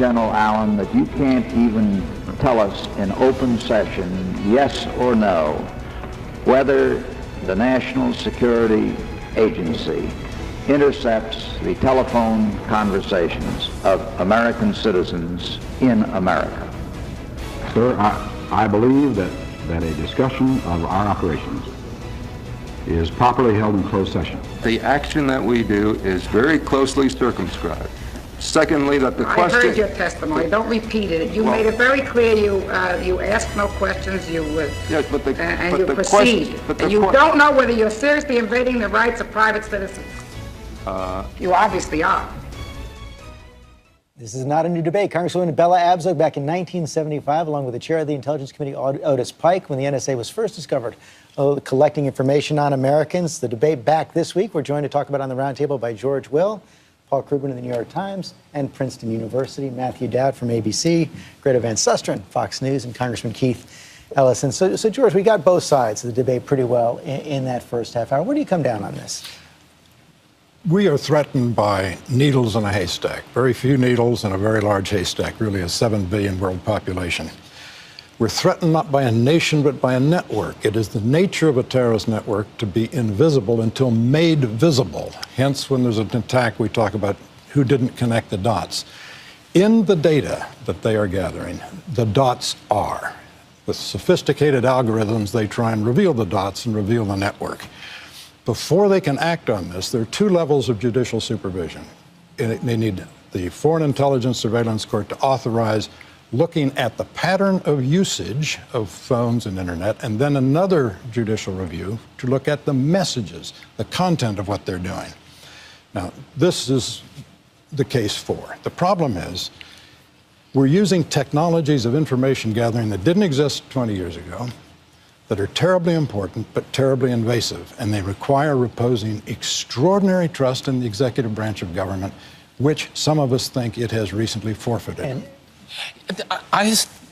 General Allen, that you can't even tell us in open session, yes or no, whether the National Security Agency intercepts the telephone conversations of American citizens in America? Sir, I believe that a discussion of our operations is properly held in closed session. The action that we do is very closely circumscribed. Secondly, that the question... I heard your testimony. Don't repeat it. You made it very clear. You ask no questions. You yes, but the, and but you the proceed. Question, but the and you don't know whether you're seriously invading the rights of private citizens. You obviously are. This is not a new debate. Congresswoman Bella Abzug back in 1975, along with the chair of the Intelligence Committee, Otis Pike, when the NSA was first discovered collecting information on Americans. The debate back this week. We're joined to talk about on the roundtable by George Will, Paul Krugman of the New York Times, and Princeton University, Matthew Dowd from ABC, Greta Van Susteren, Fox News, and Congressman Keith Ellison. So George, we got both sides of the debate pretty well in that first half hour. Where do you come down on this? We are threatened by needles in a haystack. Very few needles in a very large haystack, really a 7 billion world population. We're threatened not by a nation, but by a network. It is the nature of a terrorist network to be invisible until made visible. Hence, when there's an attack, we talk about who didn't connect the dots. In the data that they are gathering, the dots are. With sophisticated algorithms, they try and reveal the dots and reveal the network. Before they can act on this, there are two levels of judicial supervision. They need the Foreign Intelligence Surveillance Court to authorize looking at the pattern of usage of phones and internet, and then another judicial review to look at the messages, the content of what they're doing. Now, this is the case 4. The problem is we're using technologies of information gathering that didn't exist 20 years ago, that are terribly important but terribly invasive, and they require reposing extraordinary trust in the executive branch of government, which some of us think it has recently forfeited. And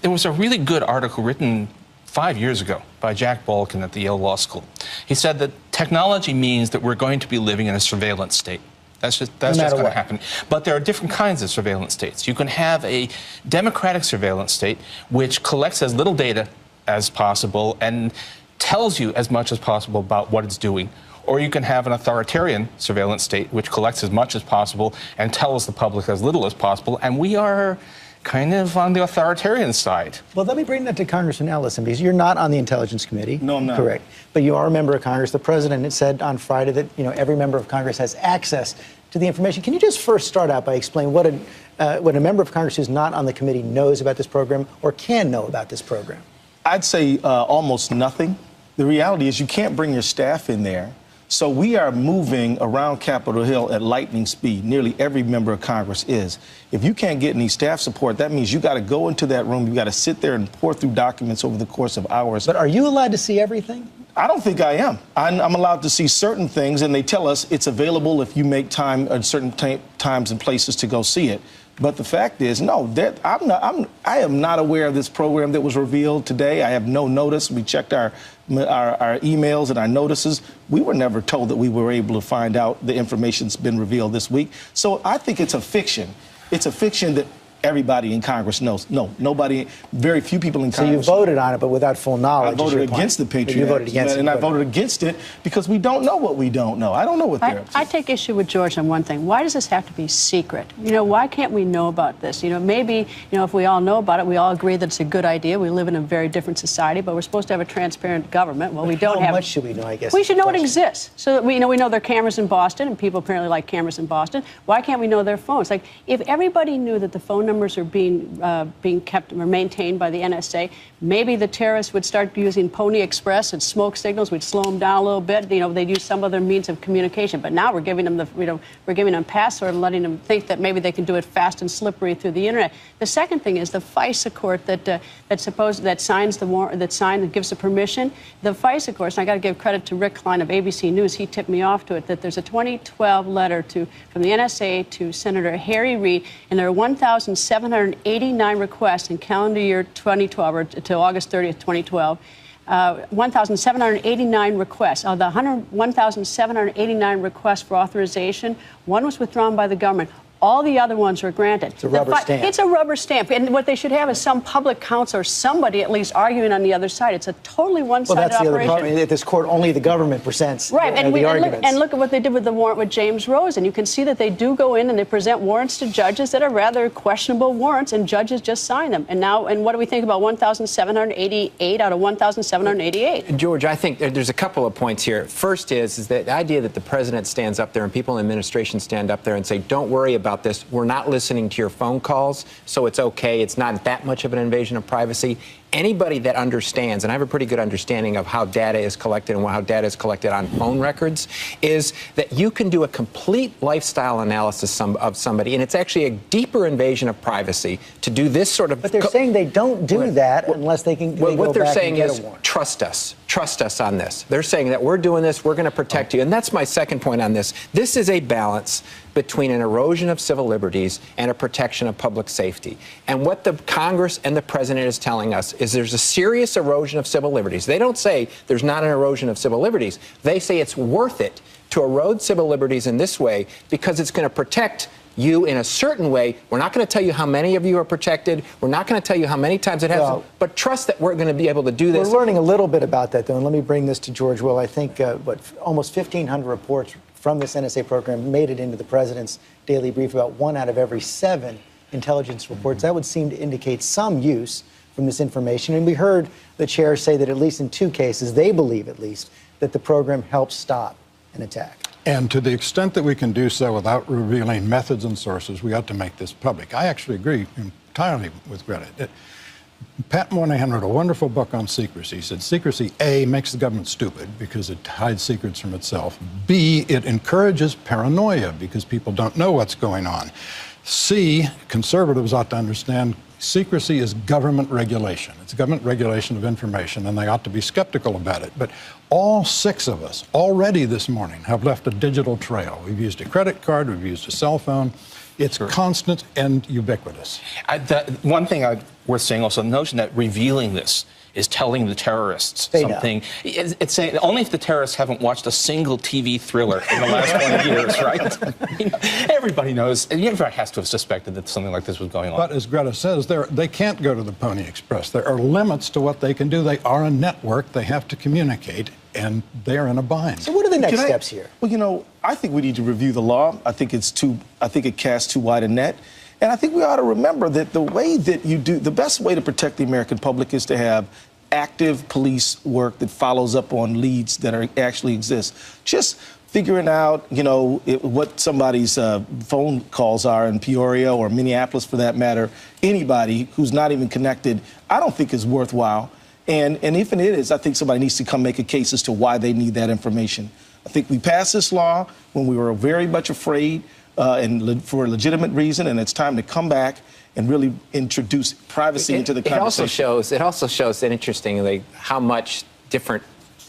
there was a really good article written 5 years ago by Jack Balkin at the Yale Law School. He said that technology means that we're going to be living in a surveillance state. That's just going to happen. But there are different kinds of surveillance states. You can have a democratic surveillance state which collects as little data as possible and tells you as much as possible about what it's doing. Or you can have an authoritarian surveillance state which collects as much as possible and tells the public as little as possible. And we are kind of on the authoritarian side. Well, let me bring that to Congressman Ellison, because you're not on the Intelligence Committee. No, I'm not. Correct. But you are a member of Congress. The president had said on Friday that every member of Congress has access to the information. Can you just first start out by explaining what a member of Congress who's not on the committee knows about this program or can know about this program? I'd say almost nothing. The reality is you can't bring your staff in there. So we are moving around Capitol Hill at lightning speed. Nearly every member of Congress is. If you can't get any staff support, that means you got to go into that room. You got to sit there and pour through documents over the course of hours. But are you allowed to see everything? I don't think I am. I'm allowed to see certain things, and they tell us it's available if you make time at certain times and places to go see it. But the fact is, no, I am not aware of this program that was revealed today. I have no notice. We checked our emails and our notices. We were never told that we were able to find out the information's been revealed this week. So I think it's a fiction. It's a fiction that everybody in Congress knows. No, nobody, very few people in Congress. So you voted on it, but without full knowledge. I voted against the Patriot Act. You voted against it. And I voted against it because we don't know what we don't know. I don't know what they're up to. I take issue with George on one thing. Why does this have to be secret? Why can't we know about this? Maybe, if we all know about it, we all agree that it's a good idea. We live in a very different society, but we're supposed to have a transparent government. Well, we don't have. How much should we know, I guess? We should know it exists. So that we know there are cameras in Boston, and people apparently like cameras in Boston. Why can't we know their phones? Like, if everybody knew that the phone numbers are being kept or maintained by the NSA, maybe the terrorists would start using Pony Express and smoke signals. We'd slow them down a little bit. They'd use some other means of communication. But now we're giving them we're giving them password and letting them think that maybe they can do it fast and slippery through the internet. The second thing is the FISA court that gives the permission. The FISA court, and I got to give credit to Rick Klein of ABC News. He tipped me off to it that there's a 2012 letter from the NSA to Senator Harry Reid, and there are 1,789 requests in calendar year 2012 or until August 30th, 2012. 1,789 requests. Of the 1,789 requests for authorization, one was withdrawn by the government. All the other ones were granted. It's a rubber stamp. It's a rubber stamp. And what they should have is some public counsel or somebody at least arguing on the other side. It's a totally one-sided operation. Well, that's the other problem. At this court, only the government presents right. the arguments. And look at what they did with the warrant with James Rosen. You can see that they do go in and they present warrants to judges that are rather questionable warrants, and judges just sign them. And now, and what do we think about 1,788 out of 1,788? George, I think there's a couple of points here. First is that the idea that the president stands up there and people in administration stand up there and say, don't worry about this. We're not listening to your phone calls, so it's okay. It's not that much of an invasion of privacy. Anybody that understands, and I have a pretty good understanding of how data is collected and how data is collected on phone records, is that you can do a complete lifestyle analysis of somebody, and it's actually a deeper invasion of privacy to do this sort of... But they're saying they don't do that unless they can what go they're back saying and get is, a warrant. trust us. Trust us on this. They're saying that we're doing this, we're going to protect you. And that's my second point on this. This is a balance between an erosion of civil liberties and a protection of public safety. And what the Congress and the president is telling us is there's a serious erosion of civil liberties. They don't say there's not an erosion of civil liberties. They say it's worth it to erode civil liberties in this way because it's going to protect you in a certain way. We're not going to tell you how many of you are protected. We're not going to tell you how many times it happens. But trust that we're going to be able to do this. We're learning a little bit about that, though, and let me bring this to George Will. I think, almost 1,500 reports from this NSA program made it into the president's daily brief, about 1 out of every 7 intelligence reports. That would seem to indicate some use from this information. And we heard the chair say that at least in 2 cases, they believe at least, that the program helped stop an attack. And to the extent that we can do so without revealing methods and sources, we ought to make this public. I actually agree entirely with Greta. Pat Moynihan wrote a wonderful book on secrecy. He said secrecy, A, makes the government stupid because it hides secrets from itself. B, it encourages paranoia because people don't know what's going on. C, conservatives ought to understand secrecy is government regulation. It's government regulation of information, and they ought to be skeptical about it. But all 6 of us already this morning have left a digital trail. We've used a credit card, we've used a cell phone. It's constant and ubiquitous. One thing worth saying also, the notion that revealing this is telling the terrorists something. It's saying only if the terrorists haven't watched a single TV thriller in the last 20 years, right? Everybody knows. Everybody has to have suspected that something like this was going on. But as Greta says, they can't go to the Pony Express. There are limits to what they can do. They are a network. They have to communicate, and they're in a bind. So what are the next steps here? Well, I think we need to review the law. I think it casts too wide a net. And I think we ought to remember that the best way to protect the American public is to have active police work that follows up on leads that actually exist. Just figuring out, what somebody's phone calls are in Peoria or Minneapolis, for that matter, anybody who's not even connected, I don't think is worthwhile. And if it is, I think somebody needs to come make a case as to why they need that information. I think we passed this law when we were very much afraid and for a legitimate reason, and it's time to come back and really introduce privacy into the conversation. It also shows that, interestingly, how much different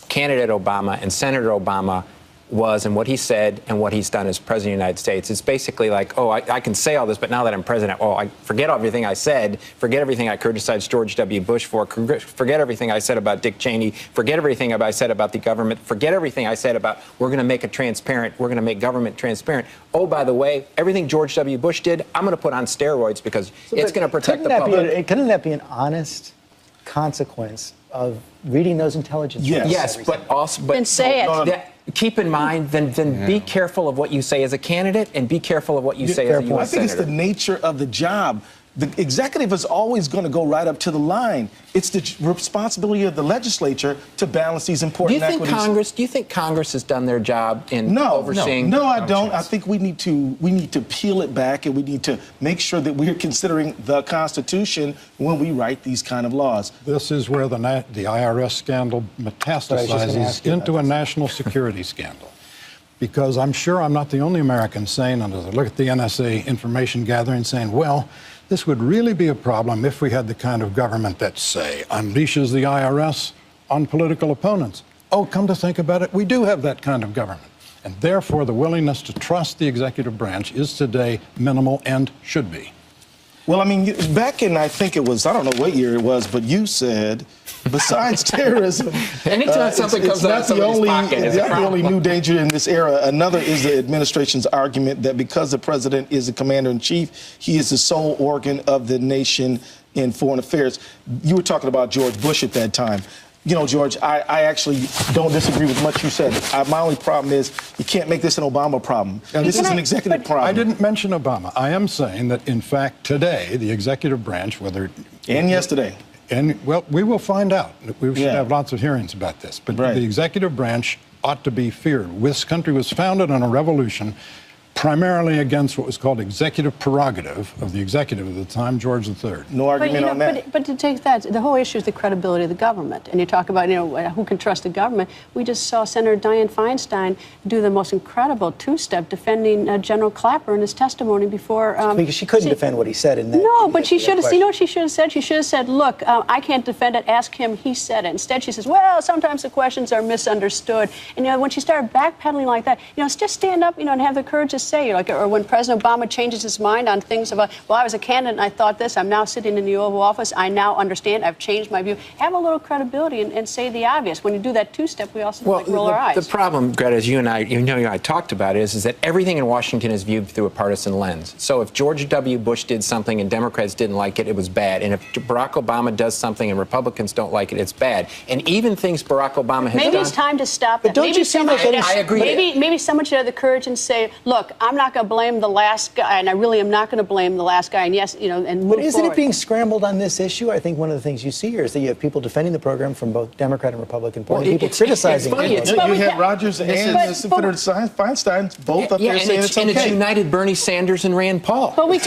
candidate Obama and Senator Obama was and what he said and what he's done as president of the United States. It's basically like, oh, I can say all this, but now that I'm president, I forget everything I said, forget everything I criticized George W. Bush for, forget everything I said about Dick Cheney, forget everything I said about the government, forget everything I said about we're going to make it transparent, we're going to make government transparent. Oh, by the way, everything George W. Bush did, I'm going to put on steroids because it's going to protect the public. Couldn't that be an honest consequence of reading those intelligence reports? Yes, but also... Then say it. Keep in mind, then be careful of what you say as a candidate and be careful of what you say as a U.S. I think senator. it's the nature of the job. The executive is always going to go right up to the line. It's the responsibility of the legislature to balance these important equities. Do you think Congress has done their job in overseeing? No, I don't. I think we need to peel it back, and we need to make sure that we're considering the Constitution when we write these kind of laws. This is where the IRS scandal metastasizes into a national security scandal. Because I'm sure I'm not the only American saying, and as I look at the NSA information gathering, saying, well, this would really be a problem if we had the kind of government that, say, unleashes the IRS on political opponents. Oh, come to think about it, we do have that kind of government. And therefore, the willingness to trust the executive branch is today minimal and should be. Well, I mean, back in, I think it was, I don't know what year it was, but you said, besides terrorism, anytime something comes out of somebody's pocket, it's not the only new danger in this era. Another is the administration's argument that because the president is the commander-in-chief, he is the sole organ of the nation in foreign affairs. You were talking about George Bush at that time. You know, George, I actually don't disagree with much you said. My only problem is you can't make this an Obama problem. This is an executive problem. I didn't mention Obama. I am saying that, in fact, today, the executive branch, whether... And yesterday. And, well, we will find out. We should have lots of hearings about this. But the executive branch ought to be feared. This country was founded on a revolution primarily against what was called executive prerogative of the executive at the time, George III. No argument on that. But to take that, the whole issue is the credibility of the government. And you talk about, who can trust the government. We just saw Senator Dianne Feinstein do the most incredible two-step defending General Clapper in his testimony before... because she couldn't defend what he said in that. No, but she should have, you know what she should have said? She should have said, look, I can't defend it, ask him, he said it. Instead, she says, well, sometimes the questions are misunderstood. And, when she started backpedaling like that, just stand up, and have the courage to say, or when President Obama changes his mind on things about, well, I was a candidate and I thought this, I'm now sitting in the Oval Office, I now understand, I've changed my view. Have a little credibility and say the obvious. When you do that two-step, we also roll our eyes. The problem, Greta, as you and I talked about is that everything in Washington is viewed through a partisan lens. So if George W. Bush did something and Democrats didn't like it, it was bad. And if Barack Obama does something and Republicans don't like it, it's bad. And even things Barack Obama has done... Maybe it's time to stop that. But don't you see that? I agree. Maybe someone should have the courage and say, look, I'm not going to blame the last guy, and I really am not going to blame the last guy, and yes, and move But isn't forward. it being scrambled on this issue? I think one of the things you see here is that you have people defending the program from both Democrat and Republican point, and people criticizing it. You had Rogers and Senator Feinstein both up there saying it's okay. And it's united Bernie Sanders and Rand Paul who are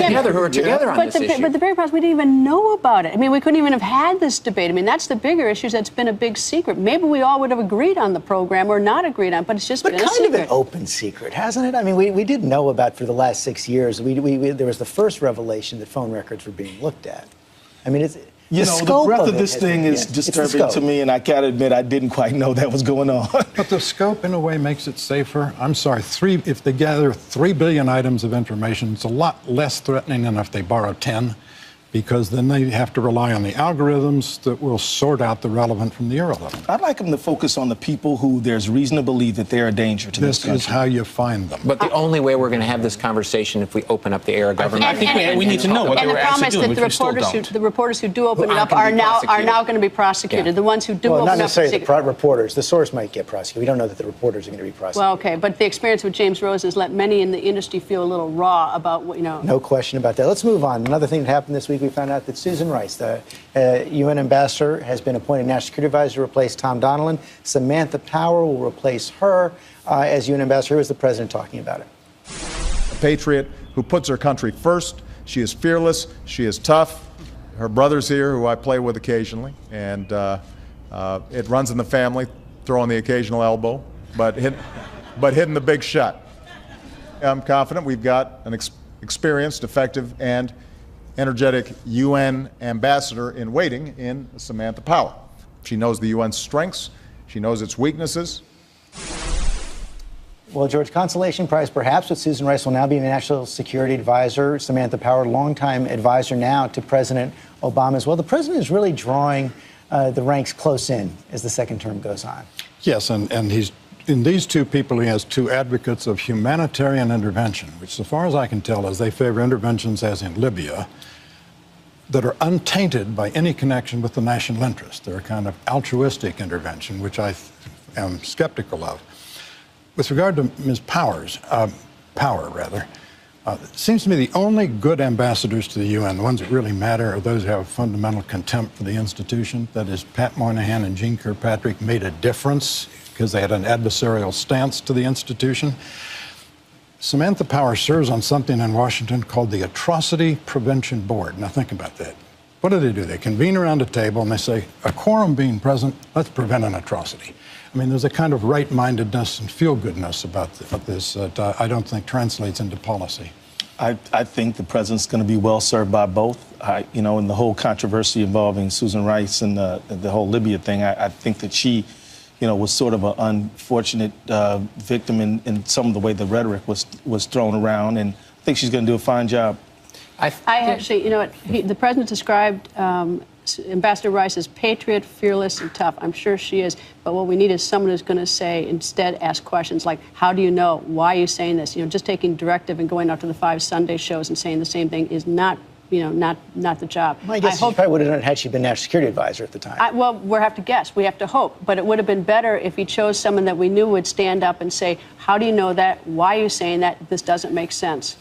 together on this issue. But the bigger problem is we didn't even know about it. I mean, we couldn't even have had this debate. I mean, that's the bigger issue. That's been a big secret. Maybe we all would have agreed on the program or not agreed on, but it's just been a secret. But kind of an open secret, hasn't it? I mean, we did know about for the last 6 years. There was the first revelation that phone records were being looked at. I mean, it's... the breadth of this thing is disturbing to me, and I gotta admit I didn't quite know that was going on. But the scope, in a way, makes it safer. I'm sorry, if they gather 3 billion items of information, it's a lot less threatening than if they borrow 10, because then they have to rely on the algorithms that will sort out the relevant from the irrelevant. I'd like them to focus on the people who there's reason to believe that they're a danger to this country. This is how you find them. But the only way we're going to have this conversation if we open up the era government. I think we need to know what they were actually doing, which we still don't. The reporters who do open it up are now going to be prosecuted. Yeah. The ones who do open up... Well, not necessarily the reporters. The source might get prosecuted. We don't know that the reporters are going to be prosecuted. Well, okay, but the experience with James Rose has let many in the industry feel a little raw about what, No question about that. Let's move on. Another thing that happened this week, we found out that Susan Rice, the UN ambassador, has been appointed National Security Advisor to replace Tom Donilon. Samantha Power will replace her as UN ambassador. Who is the president talking about it? A patriot who puts her country first. She is fearless. She is tough. Her brother's here, who I play with occasionally, and it runs in the family, throwing the occasional elbow, but hitting the big shot. I'm confident we've got an experienced, effective, and energetic UN ambassador in waiting in Samantha Power. She knows the UN's strengths. She knows its weaknesses. Well, George, consolation prize perhaps, but Susan Rice will now be National Security Advisor. Samantha Power, longtime advisor now to President Obama as well. The president is really drawing the ranks close in as the second term goes on. Yes, and he's in these two people, he has two advocates of humanitarian intervention, which, so far as I can tell, is they favor interventions, as in Libya, that are untainted by any connection with the national interest. They're a kind of altruistic intervention, which I am skeptical of. With regard to Ms. Power, it seems to me the only good ambassadors to the UN, the ones that really matter, are those who have fundamental contempt for the institution. That is, Pat Moynihan and Jeane Kirkpatrick made a difference because they had an adversarial stance to the institution. Samantha Power serves on something in Washington called the Atrocity Prevention Board. Now think about that. What do? They convene around a table and they say, a quorum being present, let's prevent an atrocity. I mean, there's a kind of right-mindedness and feel-goodness about this that I don't think translates into policy. I think the president's going to be well served by both. In the whole controversy involving Susan Rice and the whole Libya thing, I think that she, was sort of an unfortunate victim in some of the way the rhetoric was thrown around, and I think she's going to do a fine job. I actually, you know what, the president described Ambassador Rice as patriot, fearless, and tough. I'm sure she is. But what we need is someone who's going to say, instead, ask questions like, how do you know? Why are you saying this? You know, just taking directive and going out to the 5 Sunday shows and saying the same thing is not, you know, not the job. Well, I guess she probably would have done it had she been national security advisor at the time. Well, we have to guess. We have to hope. But it would have been better if he chose someone that we knew would stand up and say, how do you know that? Why are you saying that? This doesn't make sense.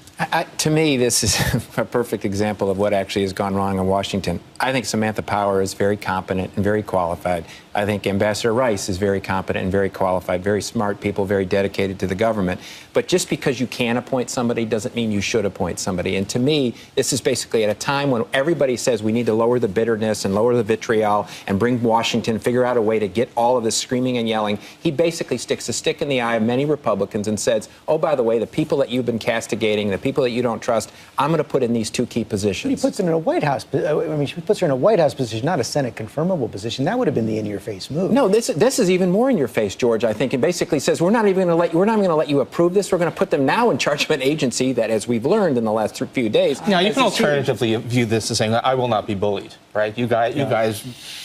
To me, this is a perfect example of what actually has gone wrong in Washington. I think Samantha Power is very competent and very qualified. I think Ambassador Rice is very competent and very qualified, very smart people, very dedicated to the government. But just because you can appoint somebody doesn't mean you should appoint somebody. And to me, this is basically at a time when everybody says we need to lower the bitterness and lower the vitriol and bring Washington, figure out a way to get all of this screaming and yelling. He basically sticks a stick in the eye of many Republicans and says, oh, by the way, the people that you've been castigating, the people that you don't trust, I'm going to put in these 2 key positions. But he puts them in a White House. I mean, she puts her in a White House position, not a Senate confirmable position. That would have been the in-your-face move. No, this is even more in your face, George. I think, and basically says we're not even going to let you approve this. We're going to put them now in charge of an agency that, as we've learned in the last few days. Now you can alternatively view this as saying, I will not be bullied, right? You guys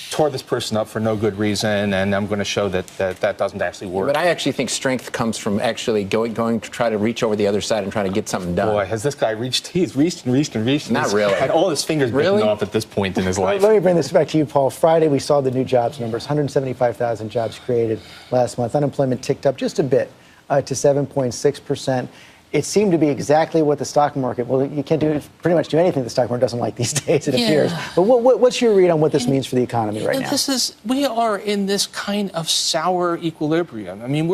tore this person up for no good reason, and I'm going to show that doesn't actually work. But I actually think strength comes from actually going to try to reach over the other side and try to get something done. Boy, has this guy reached? He's reached and reached and reached. Not really. Had all his fingers bitten off at this point in his life. Let me bring this back to you, Paul. Friday, we saw the new jobs numbers. 175,000 jobs created last month. Unemployment ticked up just a bit to 7.6%. It seemed to be exactly what the stock market, well, you can't pretty much do anything the stock market doesn't like these days, it appears. But what's your read on what this means for the economy right now? We are in this kind of sour equilibrium. I mean,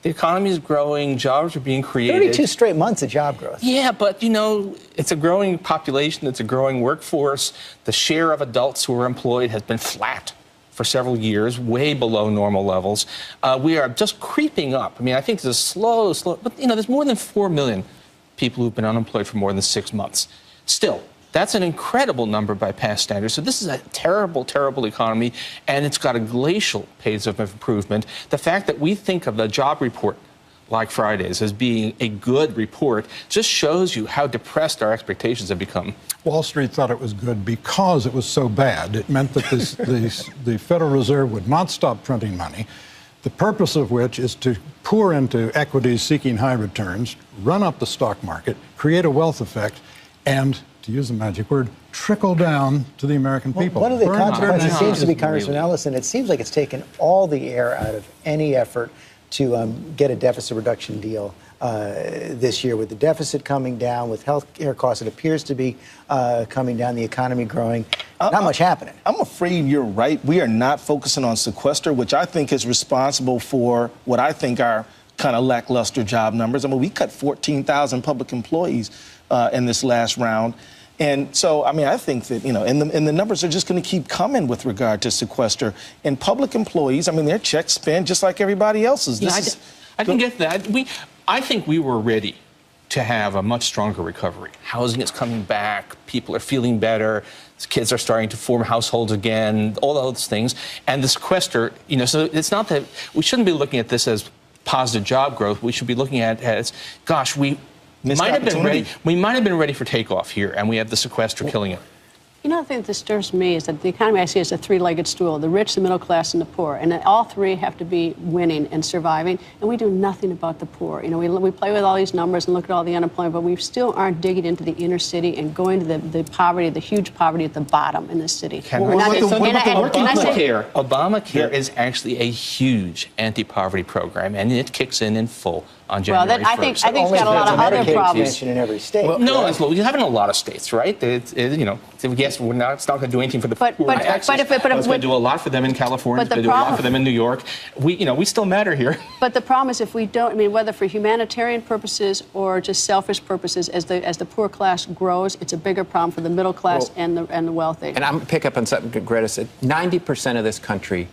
the economy is growing, jobs are being created. 32 straight months of job growth. Yeah, but, you know, it's a growing population, it's a growing workforce. The share of adults who are employed has been flat for several years, way below normal levels. We are just creeping up. I mean, I think it's a slow, but, you know, there's more than 4 million people who've been unemployed for more than 6 months. Still, that's an incredible number by past standards. So this is a terrible, terrible economy, and it's got a glacial pace of improvement. The fact that we think of the job report like Friday's as being a good report just shows you how depressed our expectations have become. Wall Street thought it was good because it was so bad. It meant that the Federal Reserve would not stop printing money, the purpose of which is to pour into equities seeking high returns, run up the stock market, create a wealth effect, and, to use the magic word, trickle down to the American people. One of the consequences seems to be, Congressman Ellison, it seems like it's taken all the air out of any effort to get a deficit reduction deal this year. With the deficit coming down, with health care costs, it appears to be coming down, the economy growing, not much happening. I'm afraid you're right. We are not focusing on sequester, which I think is responsible for what I think are kind of lackluster job numbers. I mean, we cut 14,000 public employees in this last round. And so, I mean, I think that, you know, and the numbers are just going to keep coming with regard to sequester. And public employees, I mean, their checks spend just like everybody else's. Yeah, I can get that. I think we were ready to have a much stronger recovery. Housing is coming back. People are feeling better. Kids are starting to form households again, all those things. And the sequester, you know, so it's not that we shouldn't be looking at this as positive job growth. We should be looking at it as, gosh, we might have been ready for takeoff here, and we have the sequester killing it. You know, the thing that disturbs me is that the economy I see as a three-legged stool, the rich, the middle class, and the poor. And all three have to be winning and surviving, and we do nothing about the poor. You know, we play with all these numbers and look at all the unemployment, but we still aren't digging into the inner city and going to the poverty, the huge poverty at the bottom in the city. Obamacare is actually a huge anti-poverty program, and it kicks in full on January 1st. I think it's got a lot of other problems. In every state. Well, no, we have in a lot of states, right? You know, yes, it's not going to do anything for the poor. But it's going to do a lot for them in California. It's going to do a lot for them in New York. We still matter here. But the problem is, if we don't, I mean, whether for humanitarian purposes or just selfish purposes, as the poor class grows, it's a bigger problem for the middle class and the wealthy. And I'm pick up on something Greta said. 90% of this country,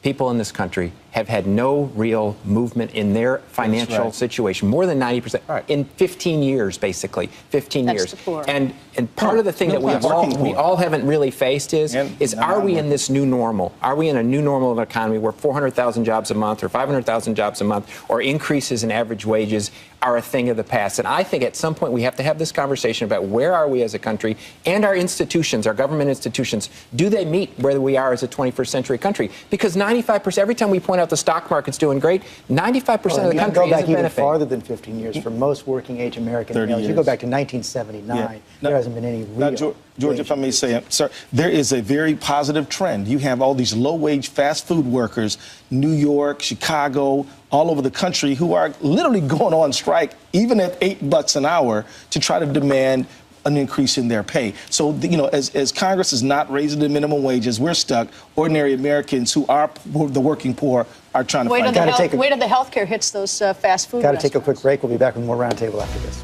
people in this country, have had no real movement in their financial situation, more than 90%, in 15 years, basically, 15 That's years. the poor. And part of the thing that we all haven't really faced is are we in this new normal? Are we in a new normal of an economy where 400,000 jobs a month or 500,000 jobs a month or increases in average wages are a thing of the past? And I think at some point we have to have this conversation about where are we as a country and our institutions, our government institutions, do they meet where we are as a 21st century country? Because 95%, every time we point out the stock market's doing great, 95% of the country You go back isn't even benefiting. farther than 15 years. For most working-age American 30 males, you go years. back to 1979. Yeah. There hasn't been any real. Now, George, if I may say, sir, there is a very positive trend. You have all these low-wage fast food workers, New York, Chicago, all over the country, who are literally going on strike, even at $8 an hour, to try to demand an increase in their pay. So, you know, as Congress is not raising the minimum wages, we're stuck. Ordinary Americans who are the working poor are trying to find Wait till the health care hits those fast food Got to take a restaurants. quick break. We'll be back with more Roundtable after this.